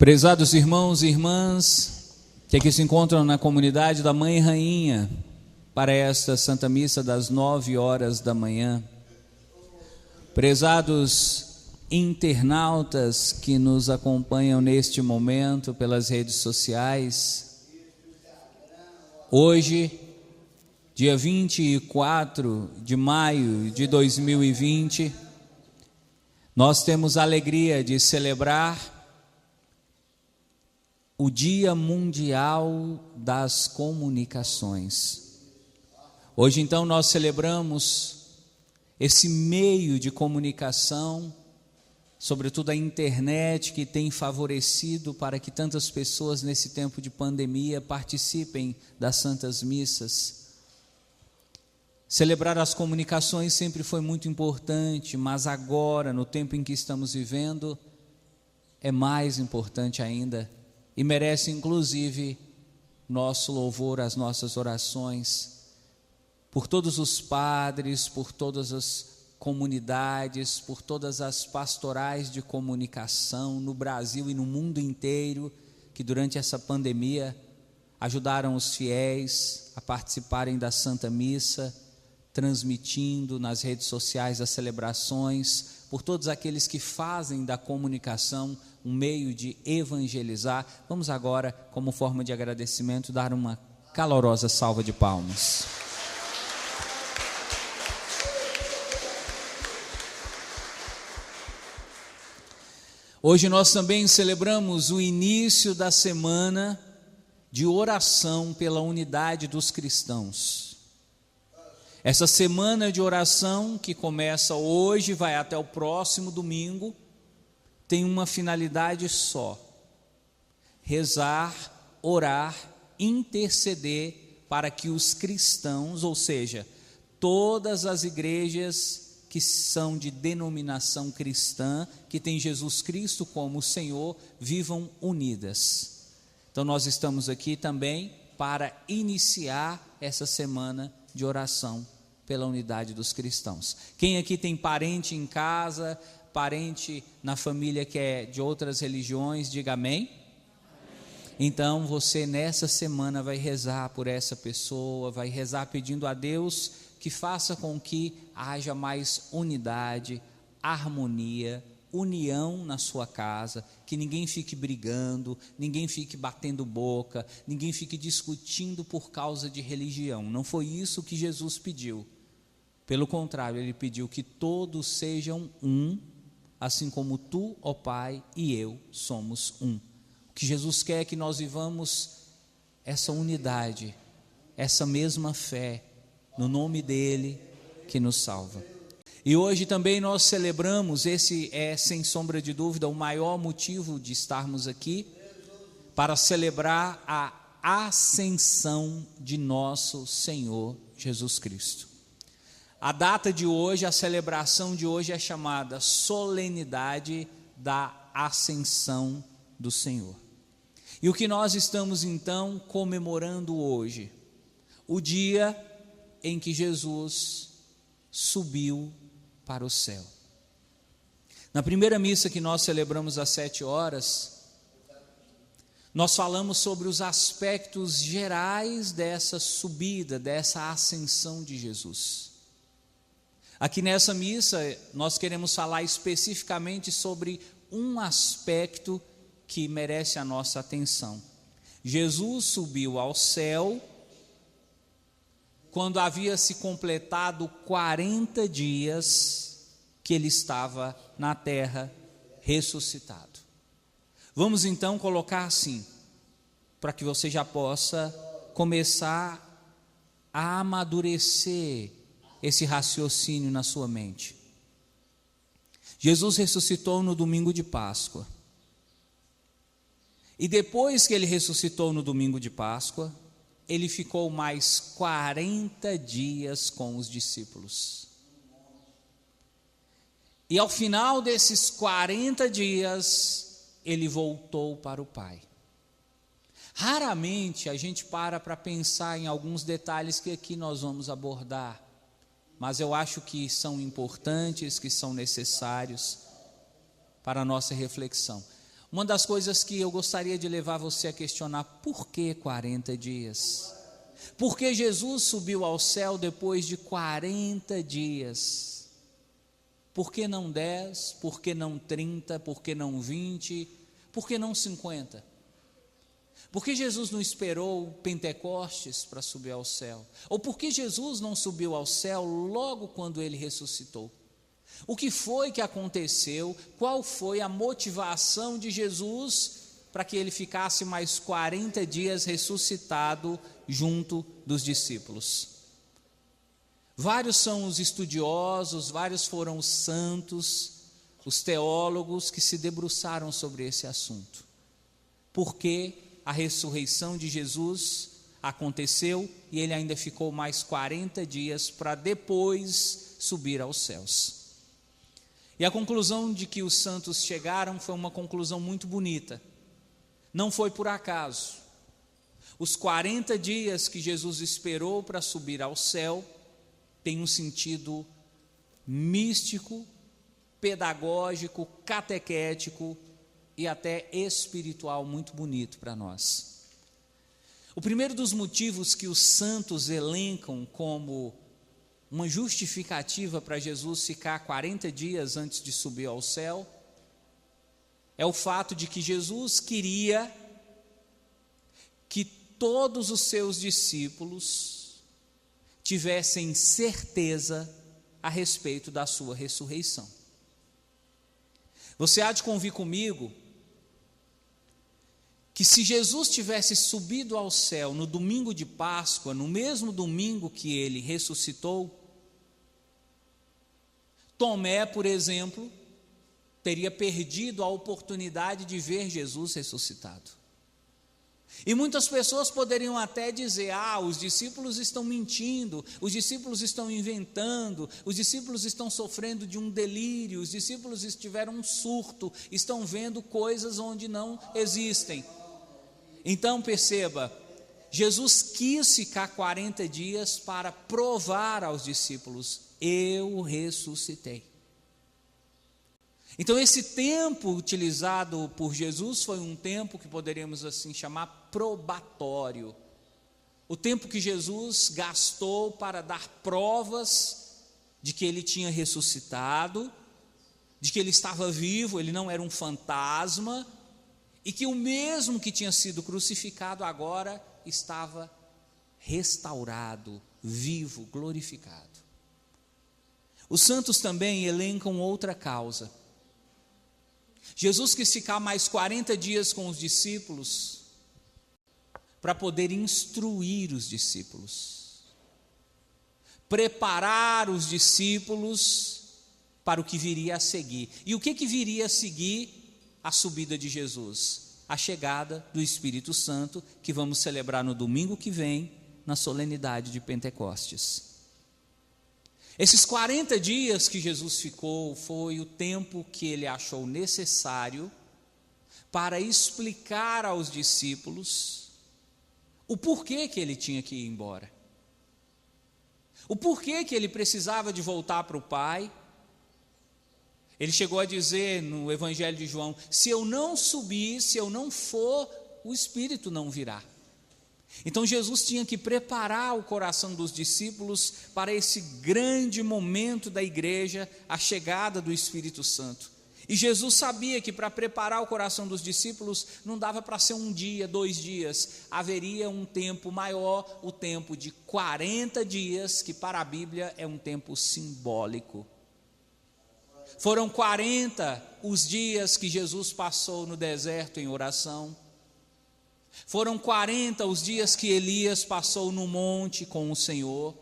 Prezados irmãos e irmãs que aqui se encontram na comunidade da Mãe Rainha para esta Santa Missa das 9 horas da manhã, prezados internautas que nos acompanham neste momento pelas redes sociais, hoje, dia 24 de maio de 2020, nós temos a alegria de celebrar o Dia Mundial das Comunicações. Hoje, então, nós celebramos esse meio de comunicação, sobretudo a internet, que tem favorecido para que tantas pessoas nesse tempo de pandemia participem das Santas Missas. Celebrar as comunicações sempre foi muito importante, mas agora, no tempo em que estamos vivendo, é mais importante ainda. E merece inclusive nosso louvor, as nossas orações, por todos os padres, por todas as comunidades, por todas as pastorais de comunicação no Brasil e no mundo inteiro, que durante essa pandemia ajudaram os fiéis a participarem da Santa Missa, transmitindo nas redes sociais as celebrações, por todos aqueles que fazem da comunicação um meio de evangelizar. Vamos agora, como forma de agradecimento, dar uma calorosa salva de palmas. Hoje nós também celebramos o início da semana de oração pela unidade dos cristãos. Essa semana de oração, que começa hoje, vai até o próximo domingo, tem uma finalidade só: rezar, orar, interceder para que os cristãos, ou seja, todas as igrejas que são de denominação cristã, que tem Jesus Cristo como Senhor, vivam unidas. Então nós estamos aqui também para iniciar essa semana de oração pela unidade dos cristãos. Quem aqui tem parente em casa, parente na família que é de outras religiões, diga amém. Então você nessa semana vai rezar por essa pessoa, vai rezar pedindo a Deus que faça com que haja mais unidade, harmonia, união na sua casa, que ninguém fique brigando, ninguém fique batendo boca, ninguém fique discutindo por causa de religião. Não foi isso que Jesus pediu. Pelo contrário, ele pediu que todos sejam um, assim como tu, ó Pai, e eu somos um. O que Jesus quer é que nós vivamos essa unidade, essa mesma fé, no nome dele que nos salva. E hoje também nós celebramos, esse é sem sombra de dúvida o maior motivo de estarmos aqui, para celebrar a ascensão de nosso Senhor Jesus Cristo. A data de hoje, a celebração de hoje é chamada Solenidade da Ascensão do Senhor. E o que nós estamos então comemorando hoje? O dia em que Jesus subiu para o céu. Na primeira missa que nós celebramos às 7 horas, nós falamos sobre os aspectos gerais dessa subida, dessa ascensão de Jesus. Aqui nessa missa, nós queremos falar especificamente sobre um aspecto que merece a nossa atenção. Jesus subiu ao céu quando havia se completado 40 dias que ele estava na terra ressuscitado. Vamos então colocar assim, para que você já possa começar a amadurecer esse raciocínio na sua mente. Jesus ressuscitou no domingo de Páscoa. E depois que ele ressuscitou no domingo de Páscoa, ele ficou mais 40 dias com os discípulos. E ao final desses 40 dias, ele voltou para o Pai. Raramente a gente para pensar em alguns detalhes que aqui nós vamos abordar, mas eu acho que são importantes, que são necessários para a nossa reflexão. Uma das coisas que eu gostaria de levar você a questionar: por que 40 dias? Por que Jesus subiu ao céu depois de 40 dias? Por que não 10? Por que não 30? Por que não 20? Por que não 50? Por que Jesus não esperou Pentecostes para subir ao céu? Ou por que Jesus não subiu ao céu logo quando ele ressuscitou? O que foi que aconteceu? Qual foi a motivação de Jesus para que ele ficasse mais 40 dias ressuscitado junto dos discípulos? Vários são os estudiosos, vários foram os santos, os teólogos que se debruçaram sobre esse assunto. Por que a ressurreição de Jesus aconteceu e ele ainda ficou mais 40 dias para depois subir aos céus? E a conclusão de que os santos chegaram foi uma conclusão muito bonita. Não foi por acaso. Os 40 dias que Jesus esperou para subir ao céu tem um sentido místico, pedagógico, catequético e até espiritual muito bonito para nós. O primeiro dos motivos que os santos elencam como uma justificativa para Jesus ficar 40 dias antes de subir ao céu é o fato de que Jesus queria que todos os seus discípulos tivessem certeza a respeito da sua ressurreição. Você há de convir comigo que se Jesus tivesse subido ao céu no domingo de Páscoa, no mesmo domingo que ele ressuscitou, Tomé, por exemplo, teria perdido a oportunidade de ver Jesus ressuscitado. E muitas pessoas poderiam até dizer: os discípulos estão mentindo, os discípulos estão inventando, os discípulos estão sofrendo de um delírio, os discípulos tiveram um surto, estão vendo coisas onde não existem. Então perceba, Jesus quis ficar 40 dias para provar aos discípulos: eu ressuscitei. Então esse tempo utilizado por Jesus foi um tempo que poderíamos assim chamar probatório. O tempo que Jesus gastou para dar provas de que ele tinha ressuscitado, de que ele estava vivo, ele não era um fantasma, e que o mesmo que tinha sido crucificado agora estava restaurado, vivo, glorificado. Os santos também elencam outra causa. Jesus quis ficar mais 40 dias com os discípulos para poder instruir os discípulos, preparar os discípulos para o que viria a seguir. E o que viria a seguir? A subida de Jesus, a chegada do Espírito Santo, que vamos celebrar no domingo que vem, na solenidade de Pentecostes. Esses 40 dias que Jesus ficou foi o tempo que ele achou necessário para explicar aos discípulos o porquê que ele tinha que ir embora, o porquê que ele precisava de voltar para o Pai. Ele chegou a dizer no Evangelho de João: se eu não subir, se eu não for, o Espírito não virá. Então Jesus tinha que preparar o coração dos discípulos para esse grande momento da igreja, a chegada do Espírito Santo. E Jesus sabia que para preparar o coração dos discípulos não dava para ser um dia, 2 dias, haveria um tempo maior, o tempo de 40 dias, que para a Bíblia é um tempo simbólico. Foram 40 os dias que Jesus passou no deserto em oração. Foram 40 os dias que Elias passou no monte com o Senhor.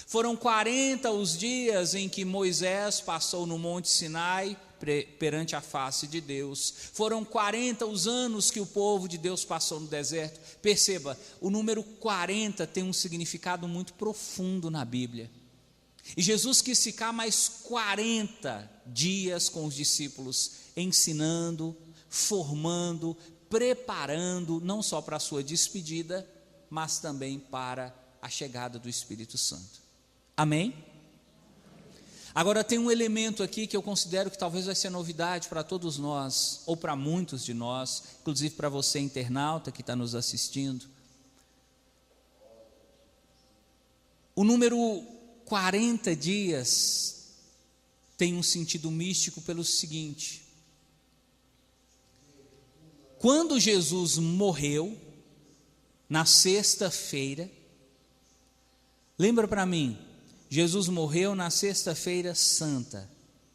Foram 40 os dias em que Moisés passou no monte Sinai perante a face de Deus. Foram 40 os anos que o povo de Deus passou no deserto. Perceba, o número 40 tem um significado muito profundo na Bíblia. E Jesus quis ficar mais 40 dias com os discípulos, ensinando, formando, preparando, não só para a sua despedida, mas também para a chegada do Espírito Santo. Amém? Agora tem um elemento aqui que eu considero que talvez vai ser novidade para todos nós, ou para muitos de nós, inclusive para você internauta que está nos assistindo. O número 40 dias tem um sentido místico pelo seguinte: quando Jesus morreu, na sexta-feira, lembra para mim, Jesus morreu na sexta-feira santa.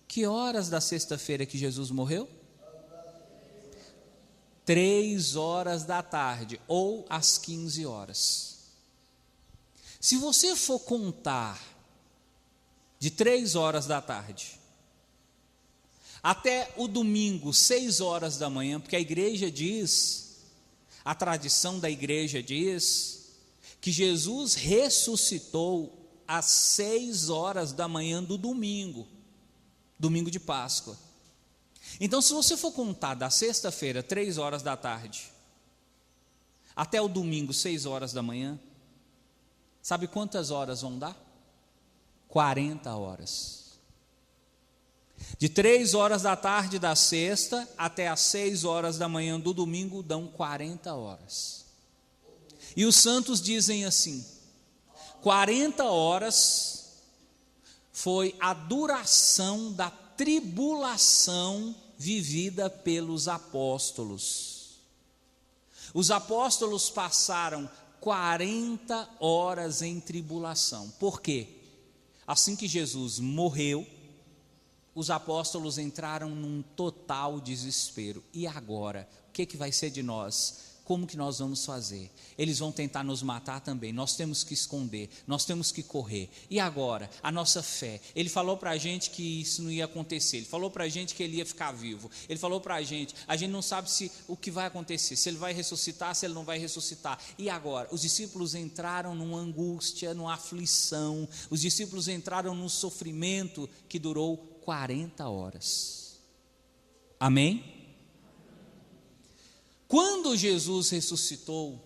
Que horas da sexta-feira que Jesus morreu? 3 horas da tarde, ou às 15 horas. Se você for contar de 3 horas da tarde até o domingo, 6 horas da manhã, porque a igreja diz, a tradição da igreja diz, que Jesus ressuscitou às 6 horas da manhã do domingo, domingo de Páscoa. Então, se você for contar da sexta-feira, 3 horas da tarde, até o domingo, 6 horas da manhã, sabe quantas horas vão dar? 40 horas. De 3 horas da tarde da sexta até as 6 horas da manhã do domingo, dão 40 horas. E os santos dizem assim: 40 horas foi a duração da tribulação vivida pelos apóstolos. Os apóstolos passaram 40 horas em tribulação. Por quê? Assim que Jesus morreu, os apóstolos entraram num total desespero. E agora? O que vai ser de nós? Como que nós vamos fazer? Eles vão tentar nos matar também, nós temos que esconder, nós temos que correr. E agora? A nossa fé. Ele falou para a gente que isso não ia acontecer, ele falou para a gente que ele ia ficar vivo, ele falou para a gente não sabe o que vai acontecer, se ele vai ressuscitar, se ele não vai ressuscitar. E agora? Os discípulos entraram numa angústia, numa aflição, os discípulos entraram num sofrimento que durou 40 horas. Amém? Quando Jesus ressuscitou,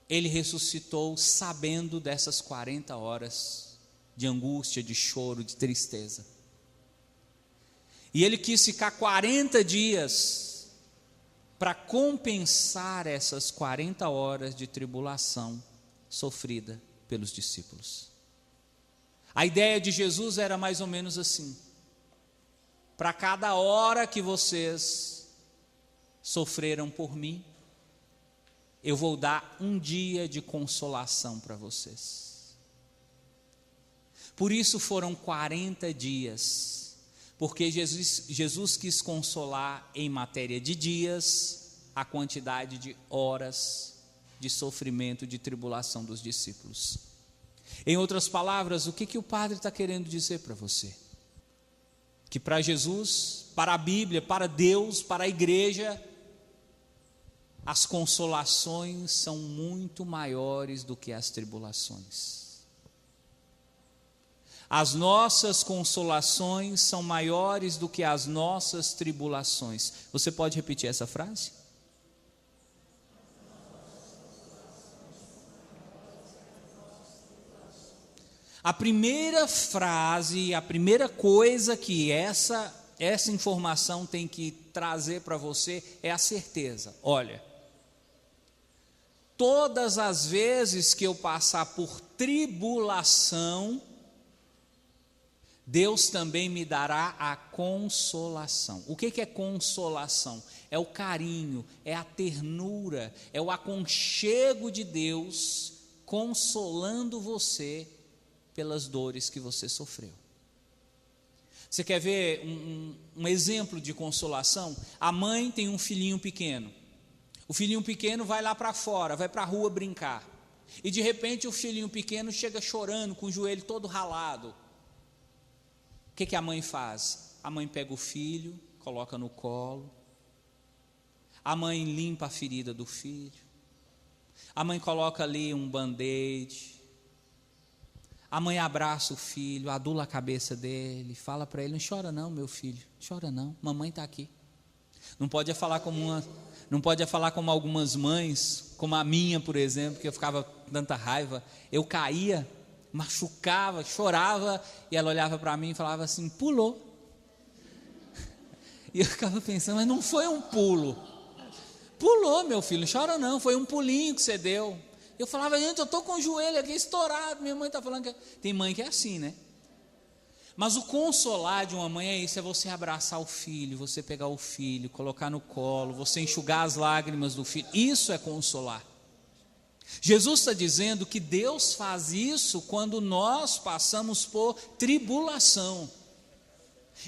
ele ressuscitou sabendo dessas 40 horas de angústia, de choro, de tristeza. E ele quis ficar 40 dias para compensar essas 40 horas de tribulação sofrida pelos discípulos. A ideia de Jesus era mais ou menos assim: para cada hora que vocês sofreram por mim, eu vou dar um dia de consolação para vocês. Por isso foram 40 dias, porque Jesus quis consolar em matéria de dias a quantidade de horas de sofrimento, de tribulação dos discípulos. Em outras palavras, o que o Padre está querendo dizer para você? Que para Jesus, para a Bíblia, para Deus, para a igreja, as consolações são muito maiores do que as tribulações. As nossas consolações são maiores do que as nossas tribulações. Você pode repetir essa frase? A primeira frase, a primeira coisa que essa informação tem que trazer para você é a certeza. Olha, todas as vezes que eu passar por tribulação, Deus também me dará a consolação. O que é consolação? É o carinho, é a ternura, é o aconchego de Deus consolando você pelas dores que você sofreu. Você quer ver um exemplo de consolação? A mãe tem um filhinho pequeno. O filhinho pequeno vai lá para fora, vai para a rua brincar. E de repente o filhinho pequeno chega chorando, com o joelho todo ralado. O que a mãe faz? A mãe pega o filho, coloca no colo. A mãe limpa a ferida do filho. A mãe coloca ali um band-aid. A mãe abraça o filho, adula a cabeça dele, fala para ele: não chora não, meu filho, chora não, mamãe está aqui. Não pode falar como algumas mães, como a minha, por exemplo, que eu ficava com tanta raiva. Eu caía machucava, chorava, e ela olhava para mim e falava assim: pulou. E eu ficava pensando, mas não foi um pulo. Pulou, meu filho, não chora não, foi um pulinho que você deu. Eu falava: gente, eu estou com o joelho aqui estourado, minha mãe está falando que... Tem mãe que é assim, né? Mas o consolar de uma mãe é isso, é você abraçar o filho, você pegar o filho, colocar no colo, você enxugar as lágrimas do filho, isso é consolar. Jesus está dizendo que Deus faz isso quando nós passamos por tribulação.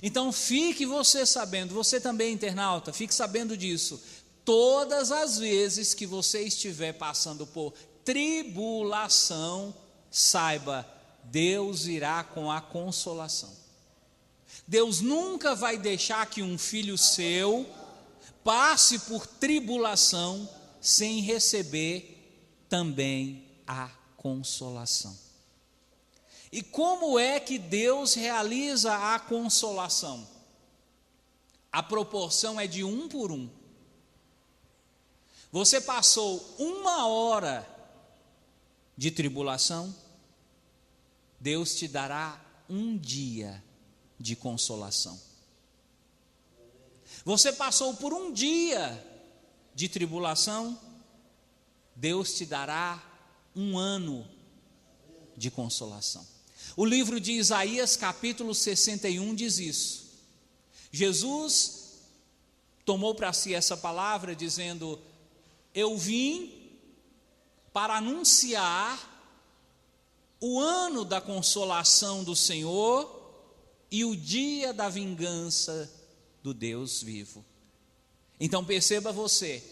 Então fique você sabendo, você também internauta, fique sabendo disso, todas as vezes que você estiver passando por tribulação, saiba, Deus irá com a consolação. Deus nunca vai deixar que um filho seu passe por tribulação sem receber também a consolação. E como é que Deus realiza a consolação? A proporção é de 1 por 1. Você passou 1 hora de tribulação, Deus te dará 1 dia de consolação. Você passou por 1 dia de tribulação, Deus te dará 1 ano de consolação. O livro de Isaías, capítulo 61, diz isso. Jesus tomou para si essa palavra, dizendo: eu vim para anunciar o ano da consolação do Senhor e o dia da vingança do Deus vivo. Então perceba você,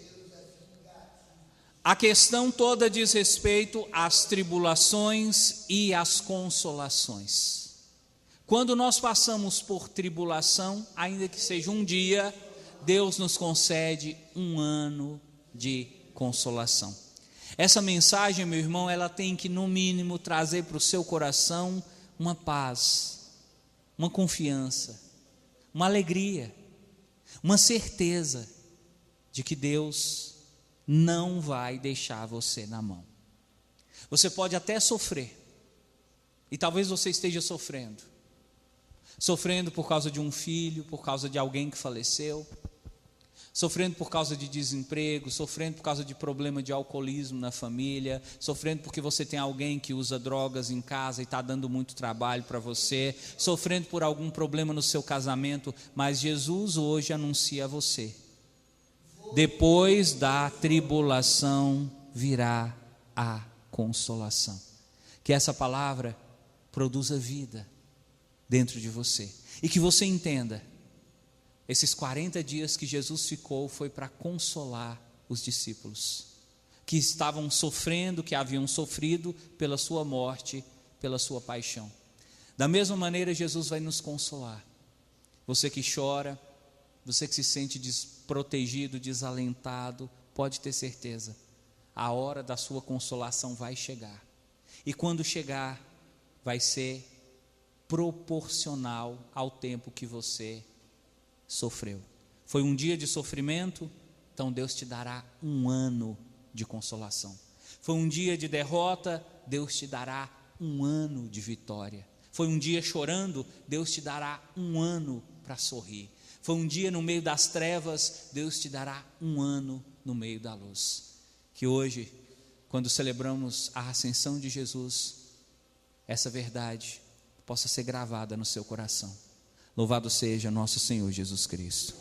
a questão toda diz respeito às tribulações e às consolações. Quando nós passamos por tribulação, ainda que seja 1 dia, Deus nos concede 1 ano de consolação. Essa mensagem, meu irmão, ela tem que no mínimo trazer para o seu coração uma paz, uma confiança, uma alegria, uma certeza de que Deus não vai deixar você na mão. Você pode até sofrer, e talvez você esteja sofrendo por causa de um filho, por causa de alguém que faleceu, sofrendo por causa de desemprego, sofrendo por causa de problema de alcoolismo na família, sofrendo porque você tem alguém que usa drogas em casa e está dando muito trabalho para você, sofrendo por algum problema no seu casamento, mas Jesus hoje anuncia a você: depois da tribulação virá a consolação. Que essa palavra produza vida dentro de você, e que você entenda, esses 40 dias que Jesus ficou foi para consolar os discípulos, que estavam sofrendo, que haviam sofrido pela sua morte, pela sua paixão. Da mesma maneira, Jesus vai nos consolar. Você que chora, você que se sente desprotegido, desalentado, pode ter certeza, a hora da sua consolação vai chegar. E quando chegar, vai ser proporcional ao tempo que você sofreu. Foi 1 dia de sofrimento, então Deus te dará 1 ano de consolação. Foi 1 dia de derrota, Deus te dará 1 ano de vitória. Foi 1 dia chorando, Deus te dará 1 ano para sorrir. Foi 1 dia no meio das trevas, Deus te dará 1 ano no meio da luz. Que hoje, quando celebramos a ascensão de Jesus, essa verdade possa ser gravada no seu coração. Louvado seja nosso Senhor Jesus Cristo.